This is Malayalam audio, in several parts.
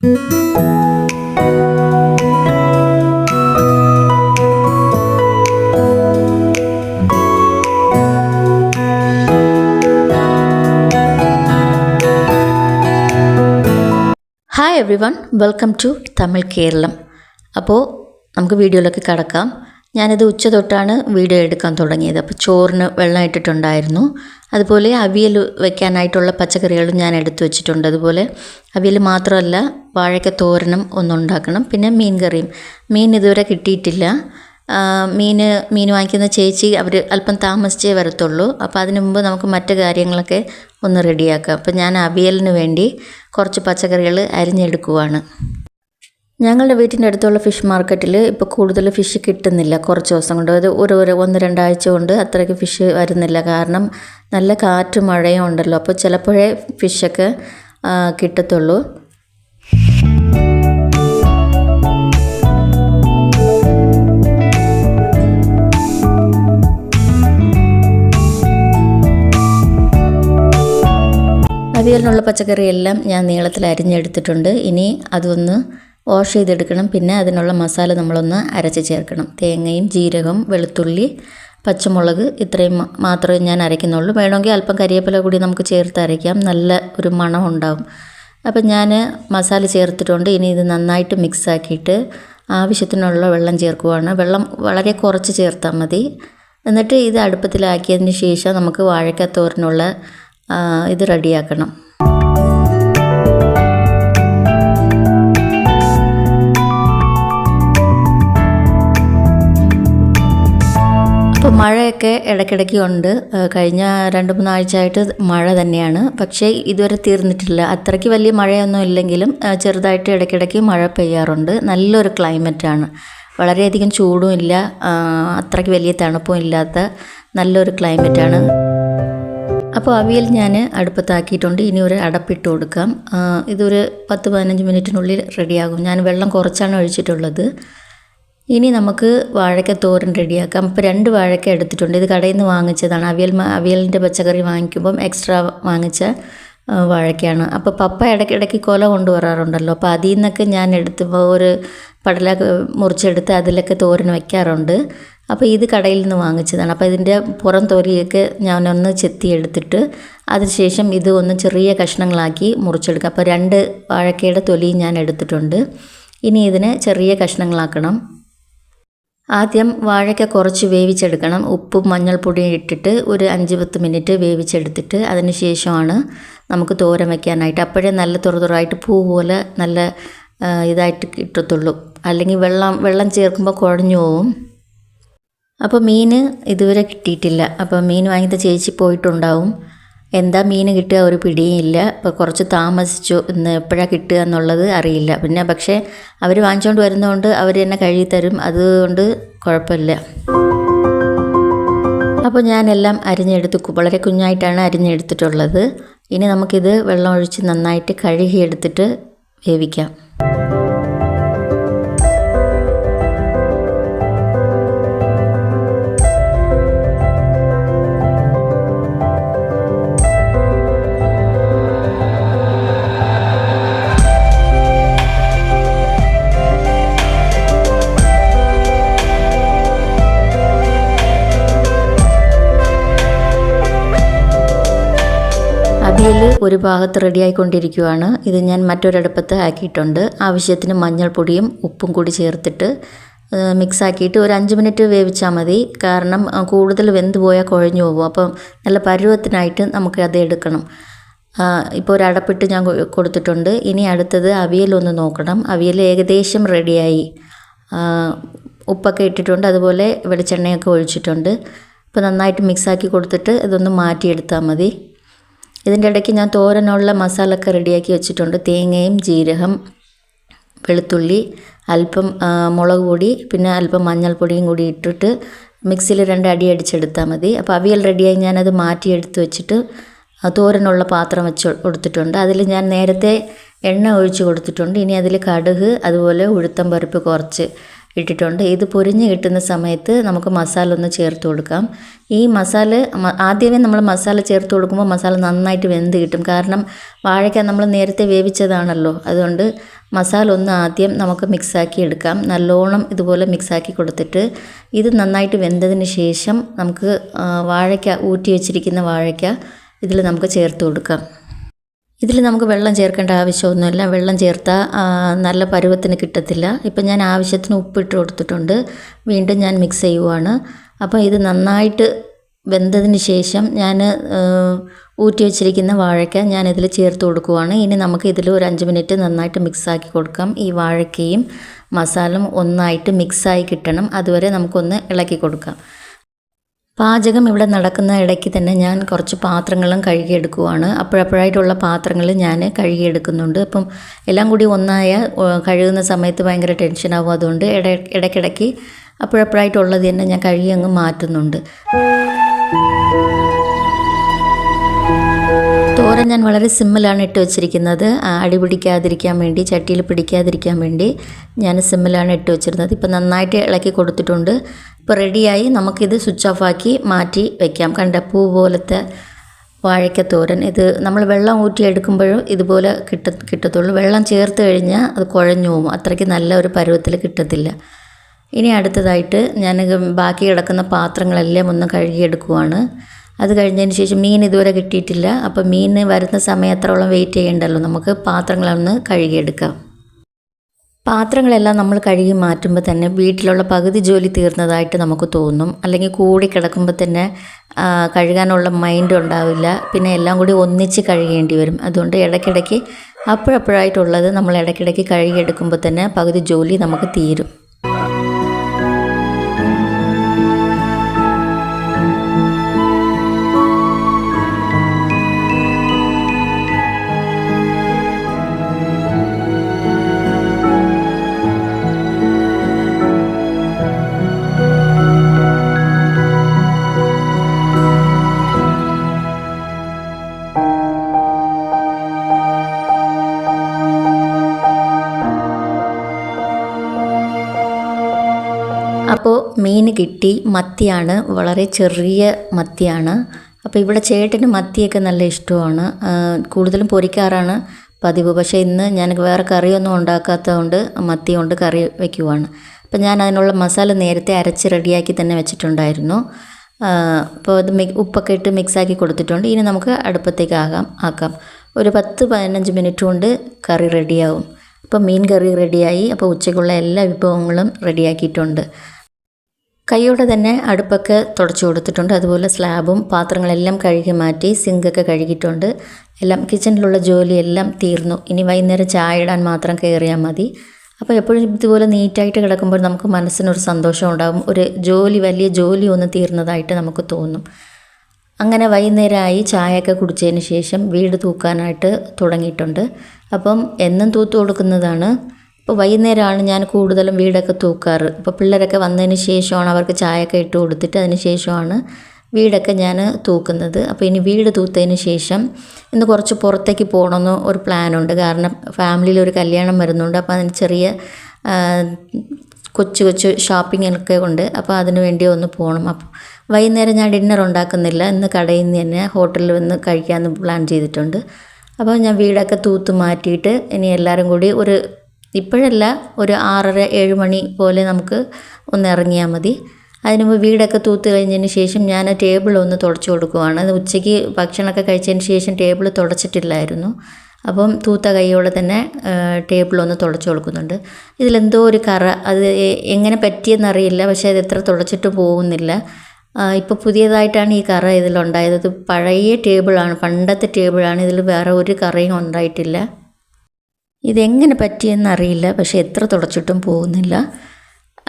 Hi everyone, welcome to Tamil Keralam. അപ്പോൾ നമുക്ക് വീഡിയോയിലേക്ക് കടക്കാം. ഞാനിത് ഉച്ച തൊട്ടാണ് വീഡിയോ എടുക്കാൻ തുടങ്ങിയത്. അപ്പോൾ ചോറിന് വെള്ളം ഇട്ടിട്ടുണ്ടായിരുന്നു. അതുപോലെ അവിയൽ വെക്കാനായിട്ടുള്ള പച്ചക്കറികളും ഞാൻ എടുത്തു വെച്ചിട്ടുണ്ട്. അതുപോലെ അവിയൽ മാത്രമല്ല, വാഴയ്ക്ക തോരനും ഒന്നുണ്ടാക്കണം. പിന്നെ മീൻ കറിയും. മീൻ ഇതുവരെ കിട്ടിയിട്ടില്ല. മീൻ വാങ്ങിക്കുന്ന ചേച്ചി അവർ അല്പം താമസിച്ചേ വരത്തുള്ളൂ. അപ്പോൾ അതിന് മുമ്പ് നമുക്ക് മറ്റു കാര്യങ്ങളൊക്കെ ഒന്ന് റെഡിയാക്കാം. അപ്പോൾ ഞാൻ അവിയലിന് വേണ്ടി കുറച്ച് പച്ചക്കറികൾ അരിഞ്ഞെടുക്കുവാണ്. ഞങ്ങളുടെ വീട്ടിൻ്റെ അടുത്തുള്ള ഫിഷ് മാർക്കറ്റിൽ ഇപ്പോൾ കൂടുതൽ ഫിഷ് കിട്ടുന്നില്ല. കുറച്ച് ദിവസം കൊണ്ട്, അത് ഒരു 1-2 ആഴ്ച കൊണ്ട് അത്രയ്ക്ക് ഫിഷ് വരുന്നില്ല. കാരണം നല്ല കാറ്റും മഴയും ഉണ്ടല്ലോ. അപ്പോൾ ചിലപ്പോഴേ ഫിഷൊക്കെ കിട്ടത്തുള്ളൂ. അവിയലിനുള്ള പച്ചക്കറിയെല്ലാം ഞാൻ നീളത്തിൽ അരിഞ്ഞെടുത്തിട്ടുണ്ട്. ഇനി അതൊന്ന് വാഷ് ചെയ്തെടുക്കണം. പിന്നെ അതിനുള്ള മസാല നമ്മളൊന്ന് അരച്ച് ചേർക്കണം. തേങ്ങയും ജീരകം, വെളുത്തുള്ളി, പച്ചമുളക് ഇത്രയും മാത്രമേ ഞാൻ അരയ്ക്കുന്നുള്ളൂ. വേണമെങ്കിൽ അല്പം കരിവേപ്പില കൂടി നമുക്ക് ചേർത്ത് അരയ്ക്കാം. നല്ല ഒരു മണം ഉണ്ടാവും. അപ്പം ഞാൻ മസാല ചേർത്തിട്ടുണ്ട്. ഇനി ഇത് നന്നായിട്ട് മിക്സാക്കിയിട്ട് ആവശ്യത്തിനുള്ള വെള്ളം ചേർക്കുവാണ്. വെള്ളം വളരെ കുറച്ച് ചേർത്താൽ മതി. എന്നിട്ട് ഇത് അടുപ്പത്തിലാക്കിയതിന് ശേഷം നമുക്ക് വാഴയ്ക്ക തോരനുള്ള ഇത് റെഡിയാക്കണം. അപ്പോൾ മഴയൊക്കെ ഇടയ്ക്കിടയ്ക്ക് ഉണ്ട്. കഴിഞ്ഞ 2-3 ആഴ്ചയായിട്ട് മഴ തന്നെയാണ്. പക്ഷേ ഇതുവരെ തീർന്നിട്ടില്ല. അത്രയ്ക്ക് വലിയ മഴയൊന്നും ഇല്ലെങ്കിലും ചെറുതായിട്ട് ഇടയ്ക്കിടയ്ക്ക് മഴ പെയ്യാറുണ്ട്. നല്ലൊരു ക്ലൈമറ്റാണ്. വളരെയധികം ചൂടും ഇല്ല, അത്രയ്ക്ക് വലിയ തണുപ്പും ഇല്ലാത്ത നല്ലൊരു ക്ലൈമറ്റാണ്. അപ്പോൾ അവിയൽ ഞാൻ അടുപ്പത്താക്കിയിട്ടുണ്ട്. ഇനി ഒരു അടപ്പിട്ട് കൊടുക്കാം. ഇതൊരു 10-15 മിനിറ്റിനുള്ളിൽ റെഡിയാകും. ഞാൻ വെള്ളം കുറച്ചാണ് ഒഴിച്ചിട്ടുള്ളത്. ഇനി നമുക്ക് വാഴയ്ക്ക തോരൻ റെഡിയാക്കാം. അപ്പോൾ 2 വാഴയ്ക്ക എടുത്തിട്ടുണ്ട്. ഇത് കടയിൽ നിന്ന് വാങ്ങിച്ചതാണ്. അവിയലിൻ്റെ പച്ചക്കറി വാങ്ങിക്കുമ്പം എക്സ്ട്രാ വാങ്ങിച്ച വാഴയ്ക്കയാണ്. അപ്പോൾ പപ്പ ഇടയ്ക്കിടയ്ക്ക് കൊല കൊണ്ടുവരാറുണ്ടല്ലോ. അപ്പോൾ അതിൽ നിന്നൊക്കെ ഞാൻ എടുത്ത് ഒരു പടല മുറിച്ചെടുത്ത് അതിലൊക്കെ തോരൻ വയ്ക്കാറുണ്ട്. അപ്പോൾ ഇത് കടയിൽ നിന്ന് വാങ്ങിച്ചതാണ്. അപ്പോൾ ഇതിൻ്റെ പുറം തൊലിയൊക്കെ ഞാനൊന്ന് ചെത്തിയെടുത്തിട്ട് അതിനുശേഷം ഇത് ഒന്ന് ചെറിയ കഷ്ണങ്ങളാക്കി മുറിച്ചെടുക്കാം. അപ്പോൾ 2 വാഴക്കയുടെ തൊലിയും ഞാൻ എടുത്തിട്ടുണ്ട്. ഇനി ഇതിനെ ചെറിയ കഷ്ണങ്ങളാക്കണം. ആദ്യം വാഴയ്ക്ക കുറച്ച് വേവിച്ചെടുക്കണം. ഉപ്പും മഞ്ഞൾപ്പൊടിയും ഇട്ടിട്ട് ഒരു 5-10 മിനിറ്റ് വേവിച്ചെടുത്തിട്ട് അതിന് ശേഷമാണ് നമുക്ക് തോരൻ വയ്ക്കാനായിട്ട്. അപ്പോഴേ നല്ല തുറതുറായിട്ട് പൂ പോലെ നല്ല ഇതായിട്ട് കിട്ടത്തുള്ളൂ. അല്ലെങ്കിൽ വെള്ളം ചേർക്കുമ്പോൾ കുഴഞ്ഞു പോവും. അപ്പോൾ മീൻ ഇതുവരെ കിട്ടിയിട്ടില്ല. അപ്പോൾ മീൻ വാങ്ങിയിട്ട് ചേച്ചി പോയിട്ടുണ്ടാവും. എന്താ മീൻ കിട്ടുക ഒരു പിടിയും ഇല്ല. അപ്പോൾ കുറച്ച് താമസിച്ചു. ഇന്ന് എപ്പോഴാണ് കിട്ടുക എന്നുള്ളത് അറിയില്ല. പിന്നെ പക്ഷേ അവർ വാങ്ങിച്ചുകൊണ്ട് വരുന്നതുകൊണ്ട് അവർ തന്നെ കഴുകി തരും. അതുകൊണ്ട് കുഴപ്പമില്ല. അപ്പോൾ ഞാനെല്ലാം അരിഞ്ഞെടുത്ത് വളരെ കുഞ്ഞായിട്ടാണ് അരിഞ്ഞെടുത്തിട്ടുള്ളത്. ഇനി നമുക്കിത് വെള്ളം ഒഴിച്ച് നന്നായിട്ട് കഴുകിയെടുത്തിട്ട് വേവിക്കാം. അവിയൽ ഒരു ഭാഗത്ത് റെഡിയായിക്കൊണ്ടിരിക്കുകയാണ്. ഇത് ഞാൻ മറ്റൊരടുപ്പത്ത് ആക്കിയിട്ടുണ്ട്. ആവശ്യത്തിന് മഞ്ഞൾപ്പൊടിയും ഉപ്പും കൂടി ചേർത്തിട്ട് മിക്സാക്കിയിട്ട് ഒരു 5 മിനിറ്റ് വേവിച്ചാൽ മതി. കാരണം കൂടുതൽ വെന്ത് പോയാൽ കുഴഞ്ഞു പോകും. അപ്പം നല്ല പരുവത്തിനായിട്ട് നമുക്ക് അത് എടുക്കണം. ഇപ്പോൾ ഒരു അടപ്പിട്ട് ഞാൻ കൊടുത്തിട്ടുണ്ട്. ഇനി അടുത്തത് അവിയലൊന്ന് നോക്കണം. അവിയൽ ഏകദേശം റെഡിയായി. ഉപ്പൊക്കെ ഇട്ടിട്ടുണ്ട്. അതുപോലെ വെളിച്ചെണ്ണയൊക്കെ ഒഴിച്ചിട്ടുണ്ട്. ഇപ്പോൾ നന്നായിട്ട് മിക്സാക്കി കൊടുത്തിട്ട് ഇതൊന്ന് മാറ്റിയെടുത്താൽ മതി. ഇതിൻ്റെ ഇടയ്ക്ക് ഞാൻ തോരനുള്ള മസാലയൊക്കെ റെഡിയാക്കി വെച്ചിട്ടുണ്ട്. തേങ്ങയും ജീരകം, വെളുത്തുള്ളി, അല്പം മുളക് പൊടി, പിന്നെ അല്പം മഞ്ഞൾപ്പൊടിയും കൂടി ഇട്ടിട്ട് മിക്സിയിൽ 2 അടി അടിച്ചെടുത്താൽ മതി. അപ്പോൾ അവിയൽ റെഡിയായി ഞാനത് മാറ്റിയെടുത്ത് വെച്ചിട്ട് തോരനുള്ള പാത്രം വെച്ച് കൊടുത്തിട്ടുണ്ട്. അതിൽ ഞാൻ നേരത്തെ എണ്ണ ഒഴിച്ച് കൊടുത്തിട്ടുണ്ട്. ഇനി അതിൽ കടുക്, അതുപോലെ ഉഴുത്തം പരിപ്പ് കുറച്ച് ഇട്ടിട്ടുണ്ട്. ഇത് പൊരിഞ്ഞ് കിട്ടുന്ന സമയത്ത് നമുക്ക് മസാല ഒന്ന് ചേർത്ത് കൊടുക്കാം. ഈ മസാല ആദ്യമേ നമ്മൾ മസാല ചേർത്ത് കൊടുക്കുമ്പോൾ മസാല നന്നായിട്ട് വെന്ത് കിട്ടും. കാരണം വാഴയ്ക്ക നമ്മൾ നേരത്തെ വേവിച്ചതാണല്ലോ. അതുകൊണ്ട് മസാല ഒന്ന് ആദ്യം നമുക്ക് മിക്സാക്കി എടുക്കാം. നല്ലോണം ഇതുപോലെ മിക്സാക്കി കൊടുത്തിട്ട് ഇത് നന്നായിട്ട് വെന്തതിന് ശേഷം നമുക്ക് വാഴയ്ക്ക ഊറ്റി വെച്ചിരിക്കുന്ന വാഴയ്ക്ക ഇതിൽ നമുക്ക് ചേർത്ത് കൊടുക്കാം. ഇതിൽ നമുക്ക് വെള്ളം ചേർക്കേണ്ട ആവശ്യമൊന്നുമില്ല. വെള്ളം ചേർത്താൽ നല്ല പരുവത്തിന് കിട്ടത്തില്ല. ഇപ്പം ഞാൻ ആവശ്യത്തിന് ഉപ്പിട്ട് കൊടുത്തിട്ടുണ്ട്. വീണ്ടും ഞാൻ മിക്സ് ചെയ്യുവാണ്. അപ്പോൾ ഇത് നന്നായിട്ട് വെന്തതിന് ശേഷം ഞാൻ ഊറ്റി വെച്ചിരിക്കുന്ന വാഴയ്ക്ക ഞാൻ ഇതിൽ ചേർത്ത് കൊടുക്കുവാണ്. ഇനി നമുക്ക് ഇതിൽ ഒരു 5 മിനിറ്റ് നന്നായിട്ട് മിക്സാക്കി കൊടുക്കാം. ഈ വാഴയ്ക്കയും മസാലയും ഒന്നായിട്ട് മിക്സായി കിട്ടണം. അതുവരെ നമുക്കൊന്ന് ഇളക്കി കൊടുക്കാം. പാചകം ഇവിടെ നടക്കുന്ന ഇടയ്ക്ക് തന്നെ ഞാൻ കുറച്ച് പാത്രങ്ങളും കഴുകിയെടുക്കുവാണ്. അപ്പോഴപ്പോഴായിട്ടുള്ള പാത്രങ്ങൾ ഞാൻ കഴുകിയെടുക്കുന്നുണ്ട്. അപ്പം എല്ലാം കൂടി ഒന്നായ കഴുകുന്ന സമയത്ത് ഭയങ്കര ടെൻഷനാവും. അതുകൊണ്ട് ഇടയ്ക്കിടയ്ക്ക് അപ്പോഴപ്പോഴായിട്ടുള്ളത് തന്നെ ഞാൻ കഴുകി അങ്ങ് മാറ്റുന്നുണ്ട്. തോരൻ ഞാൻ വളരെ സിമ്മിലാണ് ഇട്ട് വെച്ചിരിക്കുന്നത്. അടി പിടിക്കാതിരിക്കാൻ വേണ്ടി, ചട്ടിയിൽ പിടിക്കാതിരിക്കാൻ വേണ്ടി ഞാൻ സിമ്മിലാണ് ഇട്ട് വെച്ചിരുന്നത്. ഇപ്പോൾ നന്നായിട്ട് ഇളക്കി കൊടുത്തിട്ടുണ്ട്. ഇപ്പോൾ റെഡിയായി. നമുക്കിത് സ്വിച്ച് ഓഫ് ആക്കി മാറ്റി വയ്ക്കാം. കണ്ട പൂ പോലത്തെ വാഴയ്ക്ക തോരൻ. ഇത് നമ്മൾ വെള്ളം ഊറ്റി എടുക്കുമ്പോഴും ഇതുപോലെ കിട്ടത്തുള്ളൂ. വെള്ളം ചേർത്ത് കഴിഞ്ഞാൽ അത് കുഴഞ്ഞു പോകും. അത്രയ്ക്ക് നല്ല ഒരു പരുവത്തിൽ കിട്ടത്തില്ല. ഇനി അടുത്തതായിട്ട് ഞാൻ ബാക്കി കിടക്കുന്ന പാത്രങ്ങളെല്ലാം ഒന്ന് കഴുകിയെടുക്കുവാണ്. അത് കഴിഞ്ഞതിന് ശേഷം മീൻ ഇതുവരെ കിട്ടിയിട്ടില്ല. അപ്പോൾ മീൻ വരുന്ന സമയം അത്രോളം വെയിറ്റ് ചെയ്യണ്ടല്ലോ. നമുക്ക് പാത്രങ്ങളൊന്ന് കഴുകിയെടുക്കാം. പാത്രങ്ങളെല്ലാം നമ്മൾ കഴുകി മാറ്റുമ്പോൾ തന്നെ വീട്ടിലുള്ള പകുതി ജോലി തീർന്നതായിട്ട് നമുക്ക് തോന്നും. അല്ലെങ്കിൽ കൂടി കിടക്കുമ്പോൾ തന്നെ കഴുകാനുള്ള മൈൻഡ് ഉണ്ടാവില്ല. പിന്നെ എല്ലാം കൂടി ഒന്നിച്ച് കഴുകേണ്ടി വരും. അതുകൊണ്ട് ഇടയ്ക്കിടയ്ക്ക് അപ്പോഴപ്പോഴായിട്ടുള്ളത് നമ്മൾ ഇടയ്ക്കിടയ്ക്ക് കഴുകിയെടുക്കുമ്പോൾ തന്നെ പകുതി ജോലി നമുക്ക് തീരും. അപ്പോൾ മീൻ കിട്ടി. മത്തിയാണ്, വളരെ ചെറിയ മത്തിയാണ്. അപ്പോൾ ഇവിടെ ചേട്ടന് മത്തിയൊക്കെ നല്ല ഇഷ്ടമാണ്. കൂടുതലും പൊരിക്കാറാണ് പതിവ്. പക്ഷേ ഇന്ന് ഞാൻ വേറെ കറിയൊന്നും ഉണ്ടാക്കാത്തതുകൊണ്ട് മത്തി കൊണ്ട് കറി വയ്ക്കുവാണ്. അപ്പോൾ ഞാൻ അതിനുള്ള മസാല നേരത്തെ അരച്ച് റെഡിയാക്കി തന്നെ വെച്ചിട്ടുണ്ടായിരുന്നു. അപ്പോൾ അത് ഉപ്പൊക്കെ ഇട്ട് മിക്സാക്കി കൊടുത്തിട്ടുണ്ട്. ഇനി നമുക്ക് അടുപ്പത്തേക്ക് ആക്കാം. ഒരു 10-15 മിനിറ്റ് കൊണ്ട് കറി റെഡിയാവും. അപ്പോൾ മീൻ കറി റെഡിയായി. അപ്പോൾ ഉച്ചയ്ക്കുള്ള എല്ലാ വിഭവങ്ങളും റെഡിയാക്കിയിട്ടുണ്ട്. കൈയോടെ തന്നെ അടുപ്പൊക്കെ തുടച്ചു കൊടുത്തിട്ടുണ്ട്. അതുപോലെ സ്ലാബും പാത്രങ്ങളെല്ലാം കഴുകി മാറ്റി, സിങ്കൊക്കെ കഴുകിയിട്ടുണ്ട്. എല്ലാം കിച്ചണിലുള്ള ജോലിയെല്ലാം തീർന്നു. ഇനി വൈകുന്നേരം ചായ ഇടാൻ മാത്രം കയറിയാൽ മതി. അപ്പോൾ എപ്പോഴും ഇതുപോലെ നീറ്റായിട്ട് കിടക്കുമ്പോൾ നമുക്ക് മനസ്സിനൊരു സന്തോഷം ഉണ്ടാകും. ഒരു വലിയ ജോലി ഒന്ന് തീർന്നതായിട്ട് നമുക്ക് തോന്നും. അങ്ങനെ വൈകുന്നേരമായി ചായയൊക്കെ കുടിച്ചതിന് ശേഷം വീട് തൂക്കാനായിട്ട് തുടങ്ങിയിട്ടുണ്ട്. അപ്പം എന്നും തൂത്ത് കൊടുക്കുന്നതാണ്. അപ്പോൾ വൈകുന്നേരമാണ് ഞാൻ കൂടുതലും വീടൊക്കെ തൂക്കാറ്. അപ്പോൾ പിള്ളേരൊക്കെ വന്നതിന് ശേഷമാണ് അവർക്ക് ചായയൊക്കെ ഇട്ട് കൊടുത്തിട്ട് അതിന് ശേഷമാണ് വീടൊക്കെ ഞാൻ തൂക്കുന്നത്. അപ്പോൾ ഇനി വീട് തൂത്തതിന് ശേഷം ഇന്ന് കുറച്ച് പുറത്തേക്ക് പോകണമെന്ന് ഒരു പ്ലാനുണ്ട്. കാരണം ഫാമിലിയിൽ ഒരു കല്യാണം വരുന്നുണ്ട്. അപ്പോൾ അതിന് ചെറിയ കൊച്ചു ഷോപ്പിങ്ങൊക്കെ ഉണ്ട്. അപ്പോൾ അതിന് വേണ്ടി ഒന്ന് പോകണം. അപ്പോൾ വൈകുന്നേരം ഞാൻ ഡിന്നർ ഉണ്ടാക്കുന്നില്ല. ഇന്ന് കടയിൽ നിന്ന് തന്നെ ഹോട്ടലിൽ വന്ന് കഴിക്കാമെന്ന് പ്ലാൻ ചെയ്തിട്ടുണ്ട്. അപ്പോൾ ഞാൻ വീടൊക്കെ തൂത്ത് മാറ്റിയിട്ട് ഇനി എല്ലാവരും കൂടി ഇപ്പോഴല്ല, ഒരു 6:30-7 മണി പോലെ നമുക്ക് ഒന്ന് ഇറങ്ങിയാൽ മതി. അതിന് മുമ്പ് വീടൊക്കെ തൂത്ത് കഴിഞ്ഞതിന് ശേഷം ഞാൻ ടേബിൾ ഒന്ന് തുടച്ചു കൊടുക്കുവാണ്. ഉച്ചയ്ക്ക് ഭക്ഷണമൊക്കെ കഴിച്ചതിന് ശേഷം ടേബിൾ തുടച്ചിട്ടില്ലായിരുന്നു. അപ്പം തൂത്ത കൈയോടെ തന്നെ ടേബിളൊന്ന് തുടച്ചു കൊടുക്കുന്നുണ്ട്. ഇതിലെന്തോ ഒരു കറ, അത് എങ്ങനെ പറ്റിയെന്നറിയില്ല. പക്ഷേ അത് എത്ര തുടച്ചിട്ട് പോകുന്നില്ല. ഇപ്പോൾ പുതിയതായിട്ടാണ് ഈ കറ ഇതിലുണ്ടായത്. ഇത് പഴയ ടേബിളാണ്, പണ്ടത്തെ ടേബിളാണ്. ഇതിൽ വേറെ ഒരു കറയും ഉണ്ടായിട്ടില്ല. ഇതെങ്ങനെ പറ്റിയെന്നറിയില്ല. പക്ഷേ എത്ര തുടച്ചിട്ടും പോകുന്നില്ല.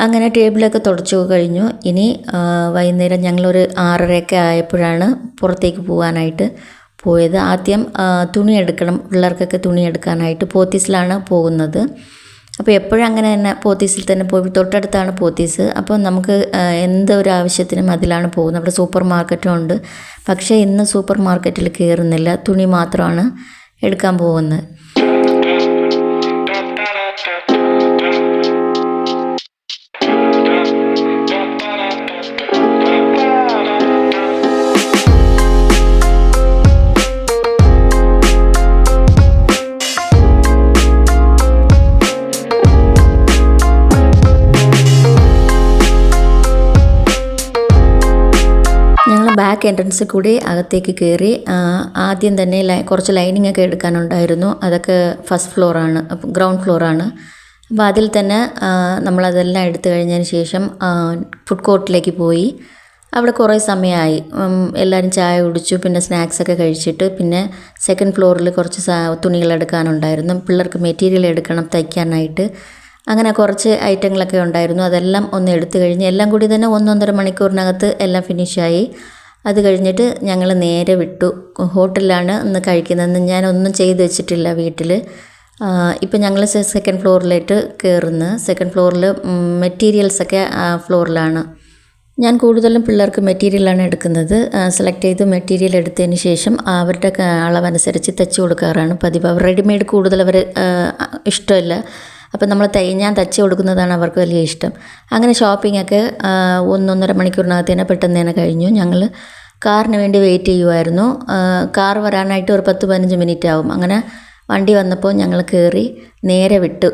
അങ്ങനെ ടേബിളൊക്കെ തുടച്ചു കഴിഞ്ഞു. ഇനി വൈകുന്നേരം ഞങ്ങളൊരു 6:30 ആയപ്പോഴാണ് പുറത്തേക്ക് പോകാനായിട്ട് പോയത്. ആദ്യം തുണി എടുക്കണം. പിള്ളേർക്കൊക്കെ തുണി എടുക്കാനായിട്ട് പോത്തീസിലാണ് പോകുന്നത്. അപ്പോൾ എപ്പോഴും അങ്ങനെ തന്നെ പോത്തീസിൽ തന്നെ പോയി, തൊട്ടടുത്താണ് പോത്തീസ്. അപ്പോൾ നമുക്ക് എന്തൊരു ആവശ്യത്തിനും അതിലാണ് പോകുന്നത്. അവിടെ സൂപ്പർ മാർക്കറ്റും ഉണ്ട്. പക്ഷേ ഇന്ന് സൂപ്പർ മാർക്കറ്റിൽ കയറുന്നില്ല, തുണി മാത്രമാണ് എടുക്കാൻ പോകുന്നത്. ബാക്ക് എൻട്രൻസിൽ കൂടി അകത്തേക്ക് കയറി. ആദ്യം തന്നെ കുറച്ച് ലൈനിങ് ഒക്കെ എടുക്കാനുണ്ടായിരുന്നു. അതൊക്കെ ഫസ്റ്റ് ഫ്ലോറാണ്, ഗ്രൗണ്ട് ഫ്ലോറാണ്. അപ്പോൾ അതിൽ തന്നെ നമ്മളതെല്ലാം എടുത്തു കഴിഞ്ഞതിന് ശേഷം ഫുഡ് കോർട്ടിലേക്ക് പോയി. അവിടെ കുറേ സമയമായി. എല്ലാവരും ചായ കുടിച്ചു, പിന്നെ സ്നാക്സൊക്കെ കഴിച്ചിട്ട് പിന്നെ സെക്കൻഡ് ഫ്ലോറിൽ കുറച്ച് തുണികൾ എടുക്കാനുണ്ടായിരുന്നു. പിള്ളേർക്ക് മെറ്റീരിയൽ എടുക്കണം തയ്ക്കാനായിട്ട്. അങ്ങനെ കുറച്ച് ഐറ്റങ്ങളൊക്കെ ഉണ്ടായിരുന്നു. അതെല്ലാം ഒന്ന് എടുത്തു കഴിഞ്ഞ് എല്ലാം കൂടി തന്നെ 1-1.5 മണിക്കൂറിനകത്ത് എല്ലാം ഫിനിഷായി. അത് കഴിഞ്ഞിട്ട് ഞങ്ങൾ നേരെ വിട്ടു. ഹോട്ടലിലാണ് ഇന്ന് കഴിക്കുന്നതെന്ന് ഞാനൊന്നും ചെയ്ത് വെച്ചിട്ടില്ല വീട്ടിൽ. ഇപ്പം ഞങ്ങൾ സെക്കൻഡ് ഫ്ലോറിലേക്ക് കയറുന്നു. സെക്കൻഡ് ഫ്ലോറിൽ മെറ്റീരിയൽസൊക്കെ ഫ്ലോറിലാണ്. ഞാൻ കൂടുതലും പിള്ളേർക്ക് മെറ്റീരിയലാണ് എടുക്കുന്നത്. സെലക്ട് ചെയ്ത് മെറ്റീരിയൽ എടുത്തതിന് ശേഷം അവരുടെ അളവനുസരിച്ച് തയ്ച്ച് കൊടുക്കാറാണ് പതിവ്. അവർ റെഡിമെയ്ഡ് കൂടുതൽ ഇഷ്ടമില്ല. അപ്പം ഞാൻ തയ്ച്ച് കൊടുക്കുന്നതാണ് അവർക്ക് വലിയ ഇഷ്ടം. അങ്ങനെ ഷോപ്പിങ്ങൊക്കെ 1-1.5 മണിക്കൂറിനകത്ത് തന്നെ പെട്ടെന്ന് തന്നെ കഴിഞ്ഞു. ഞങ്ങൾ കാറിന് വേണ്ടി വെയിറ്റ് ചെയ്യുമായിരുന്നു. കാർ വരാനായിട്ട് ഒരു 10-15 മിനിറ്റ് ആവും. അങ്ങനെ വണ്ടി വന്നപ്പോൾ ഞങ്ങൾ കയറി നേരെ വിട്ടു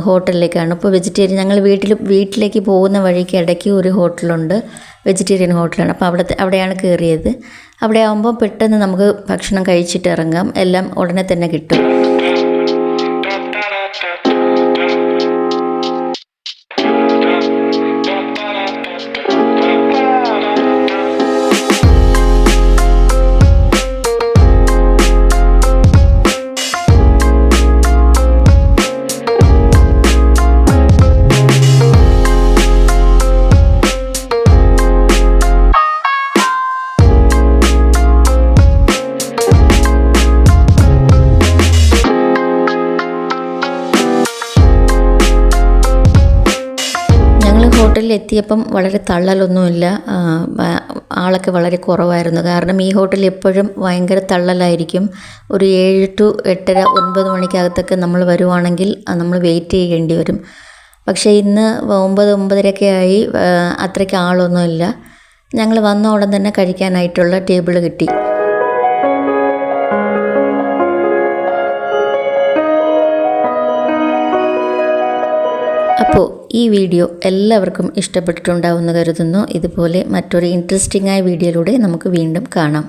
ഹോട്ടലിലേക്കാണ്. ഇപ്പോൾ വെജിറ്റേറിയൻ ഞങ്ങൾ വീട്ടിലേക്ക് പോകുന്ന വഴിക്ക് ഇടയ്ക്ക് ഒരു ഹോട്ടലുണ്ട്, വെജിറ്റേറിയൻ ഹോട്ടലാണ്. അപ്പോൾ അവിടെയാണ് കയറിയത്. അവിടെ ആകുമ്പോൾ പെട്ടെന്ന് നമുക്ക് ഭക്ഷണം കഴിച്ചിട്ട് ഇറങ്ങാം, എല്ലാം ഉടനെ തന്നെ കിട്ടും. ഹോട്ടലിൽ എത്തിയപ്പം വളരെ തള്ളലൊന്നുമില്ല, ആളൊക്കെ വളരെ കുറവായിരുന്നു. കാരണം ഈ ഹോട്ടലിൽ എപ്പോഴും ഭയങ്കര തള്ളലായിരിക്കും. ഒരു 7 to 8:30, 9 മണിക്കകത്തൊക്കെ നമ്മൾ വരുവാണെങ്കിൽ നമ്മൾ വെയിറ്റ് ചെയ്യേണ്ടി വരും. പക്ഷേ ഇന്ന് 9-9:30 ആയി, അത്രയ്ക്ക് ആളൊന്നുമില്ല. ഞങ്ങൾ വന്ന ഉടൻ തന്നെ കഴിക്കാനായിട്ടുള്ള ടേബിൾ കിട്ടി. അപ്പോൾ ഈ വീഡിയോ എല്ലാവർക്കും ഇഷ്ടപ്പെട്ടിട്ടുണ്ടാവുമെന്ന് കരുതുന്നു. ഇതുപോലെ മറ്റൊരു ഇൻട്രസ്റ്റിംഗ് ആയ വീഡിയോയിലൂടെ നമുക്ക് വീണ്ടും കാണാം.